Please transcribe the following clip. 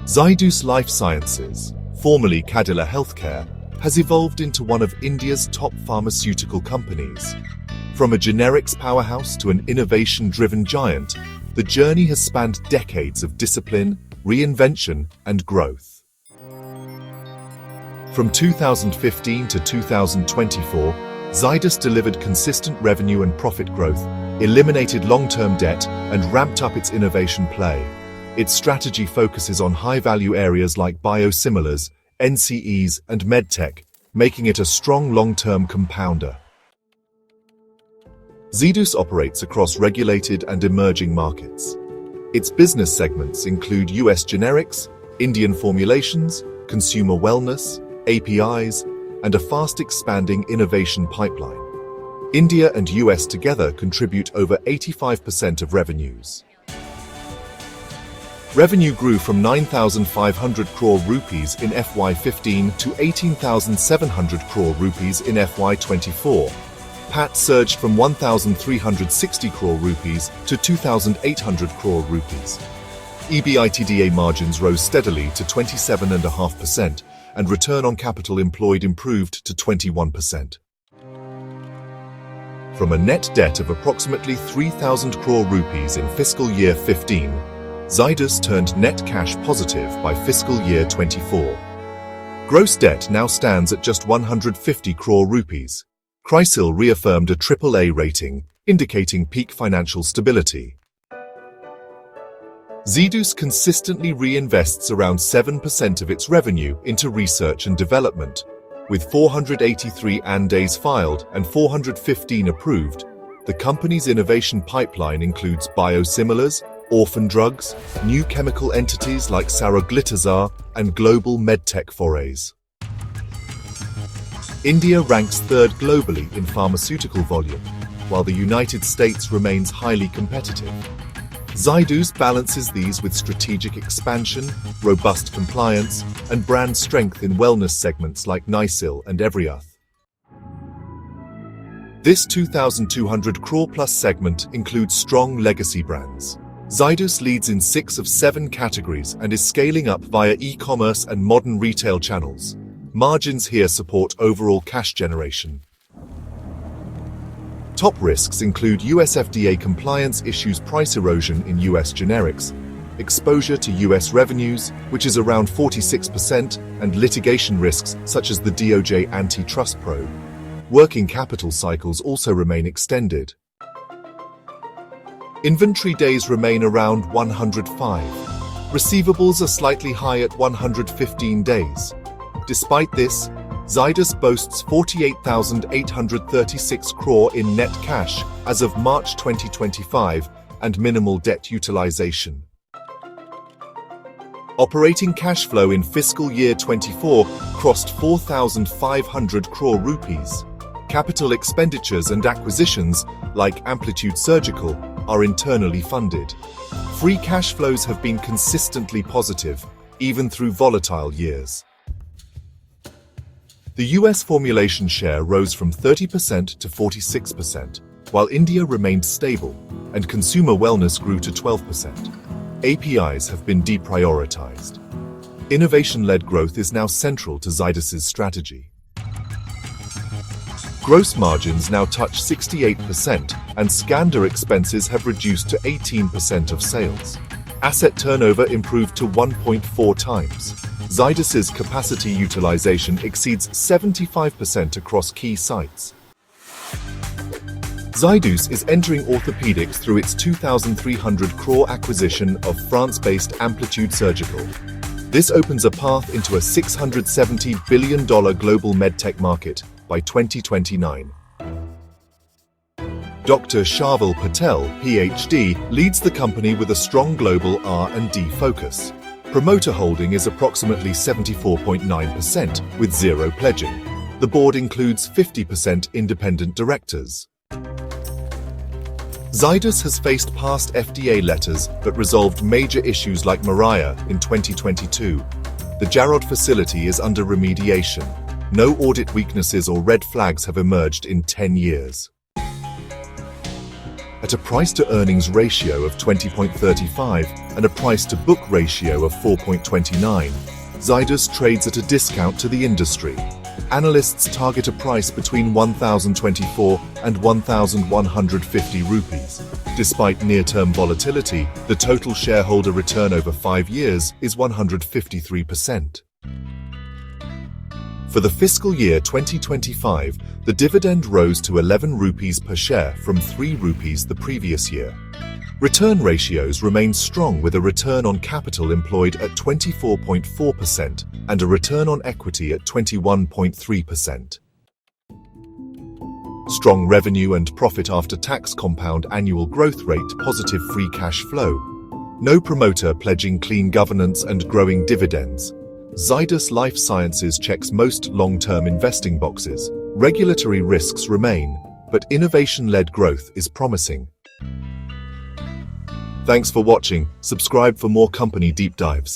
Zydus Lifesciences, formerly Cadila Healthcare, has evolved into one of India's top pharmaceutical companies. From a generics powerhouse to an innovation-driven giant, the journey has spanned decades of discipline, reinvention, and growth. From 2015 to 2024, Zydus delivered consistent revenue and profit growth, eliminated long-term debt, and ramped up its innovation play. Its strategy focuses on high-value areas like biosimilars, NCEs, and MedTech, making it a strong long-term compounder. Zydus operates across regulated and emerging markets. Its business segments include US generics, Indian formulations, consumer wellness, APIs, and a fast-expanding innovation pipeline. India and US together contribute over 85% of revenues. Revenue grew from 9,500 crore rupees in FY15 to 18,700 crore rupees in FY24. PAT surged from 1,360 crore rupees to 2,800 crore rupees. EBITDA margins rose steadily to 27.5%, and return on capital employed improved to 21%. From a net debt of approximately 3,000 crore rupees in fiscal year 15, Zydus turned net cash positive by fiscal year 24. Gross debt now stands at just 150 crore rupees. CRISIL reaffirmed a AAA rating, indicating peak financial stability. Zydus consistently reinvests around 7% of its revenue into research and development. With 483 ANDAs filed and 415 approved, the company's innovation pipeline includes biosimilars, orphan drugs, new chemical entities like saroglitazar, and global MedTech forays. India ranks third globally in pharmaceutical volume, while the United States remains highly competitive. Zydus balances these with strategic expansion, robust compliance, and brand strength in wellness segments like Nycil and Everearth. This 2,200 crore-plus segment includes strong legacy brands. Zydus leads in 6 of 7 categories and is scaling up via e-commerce and modern retail channels. Margins here support overall cash generation. Top risks include US FDA compliance issues, price erosion in US generics, exposure to US revenues, which is around 46%, and litigation risks such as the DOJ antitrust probe. Working capital cycles also remain extended. Inventory days remain around 105. Receivables are slightly high at 115 days. Despite this, Zydus boasts 48,836 crore in net cash as of March 2025 and minimal debt utilization. Operating cash flow in fiscal year 24 crossed 4,500 crore rupees. Capital expenditures and acquisitions, like Amplitude Surgical, are internally funded. Free cash flows have been consistently positive, even through volatile years. The US formulation share rose from 30% to 46%, while India remained stable, and consumer wellness grew to 12%. APIs have been deprioritized. Innovation-led growth is now central to Zydus's strategy. Gross margins now touch 68%, and scander expenses have reduced to 18% of sales. Asset turnover improved to 1.4 times. Zydus's capacity utilization exceeds 75% across key sites. Zydus is entering orthopedics through its 2,300 crore acquisition of France-based Amplitude Surgical. This opens a path into a $670 billion global medtech market by 2029. Dr. Sharvil Patel, PhD, leads the company with a strong global R&D focus. Promoter holding is approximately 74.9%, with zero pledging. The board includes 50% independent directors. Zydus has faced past FDA letters but resolved major issues like Mariah in 2022. The Jarod facility is under remediation. No audit weaknesses or red flags have emerged in 10 years. at a price-to-earnings ratio of 20.35 and a price-to-book ratio of 4.29. Zydus trades at a discount to the industry. Analysts target a price between 1,024 and 1,150 rupees. Despite near-term volatility, the total shareholder return over 5 years is 153%. For the fiscal year 2025, the dividend rose to 11 rupees per share from 3 rupees the previous year. Return ratios remain strong with a return on capital employed at 24.4% and a return on equity at 21.3%. Strong revenue and profit after tax compound annual growth rate, positive free cash flow. No promoter pledging clean governance and growing dividends. Zydus Lifesciences checks most long-term investing boxes. Regulatory risks remain, but innovation-led growth is promising. Thanks for watching. Subscribe for more company deep dives.